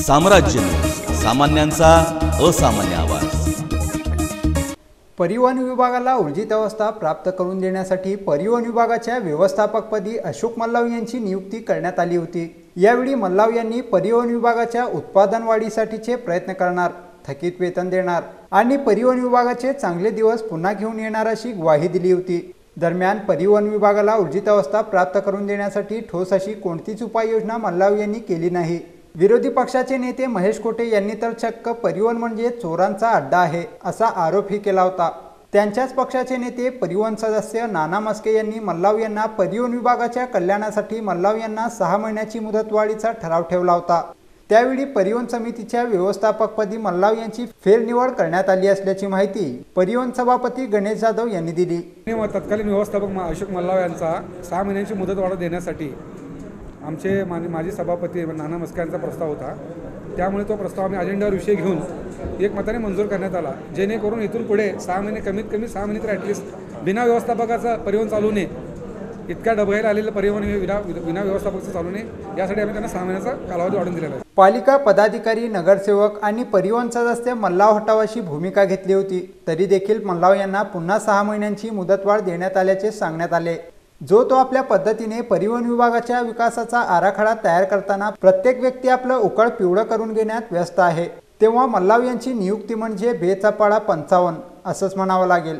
साम्राज्य, सामान्यांचा असामान्य आवाज। परिवहन विभागाला ऊर्जित अवस्था प्राप्त करून देण्यासाठी परिवहन विभागाच्या व्यवस्थापकपदी अशोक मल्लाव यांची नियुक्ती करण्यात आली होती। यावेळी मल्लाव यांनी परिवहन विभागाच्या उत्पादन वाढीसाठीचे प्रयत्न करणार, थकीत वेतन देणार आणि परिवहन विभागाचे चांगले दिवस पुन्हा घेऊन येणार अशी ग्वाही दिली होती। दरम्यान परिवहन विभागाला ऊर्जित अवस्था प्राप्त करून देण्यासाठी ठोस अशी कोणतीच उपाययोजना मल्लाव यांनी केली नाही। विरोधी पक्षाचे नेते महेश कोटे यांनी तर चक्क परिवहन म्हणजे चोरांचा अड्डा आहे असा आरोपही केला होता। त्यांच्याच पक्षाचे नेते परिवहन सदस्य नाना मस्के यांनी मल्लाव यांना परिवहन विभागाच्या कल्याणासाठी मल्लाव यांना 6 महिन्याची मुदतवाढीचा ठराव ठेवला होता। त्यावेळी परिवहन समितीच्या व्यवस्थापकपदी मल्लाव यांची फेरनिवड करण्यात आली असल्याची माहिती परिवहन सभापती गणेश जाधव यांनी दिली। तत्कालीन व्यवस्थापक अशोक मल्लाव यांचा 6 महिन्यांची मुदतवाढ देण्यासाठी आमचे माजी सभापती नाना मस्के यांचा प्रस्ताव होता। त्यामुळे तो प्रस्ताव आम्ही अजेंडावर विषय घेऊन एकमताने मंजूर करण्यात आला, जेणेकरून इथून पुढे 6 महिने कमीत कमी 6 महिने तर ॲटलिस्ट बिना व्यवस्थापकाचा परिवहन चालू नये, इतक्या डबघाईला आलेलं परिवहन विना व्यवस्थापकाचं चालू नये, यासाठी आम्ही त्यांना 6 महिन्याचा कालावधी वाढवून दिलेला आहे। पालिका पदाधिकारी, नगरसेवक आणि परिवहन सदस्य मल्लाव हटावाची भूमिका घेतली होती, तरी देखील मल्लाव यांना पुन्हा 6 महिन्यांची मुदतवाढ देण्यात आल्याचे सांगण्यात आले। जो तो आपल्या पद्धतीने परिवहन विभागाच्या विकासाचा आराखडा तयार करताना प्रत्येक व्यक्ती आपलं उकळ पिवळं करून घेण्यात व्यस्त आहे, तेव्हा मल्लाव यांची नियुक्ती म्हणजे बेचा पाडा 55 असंच म्हणावं लागेल।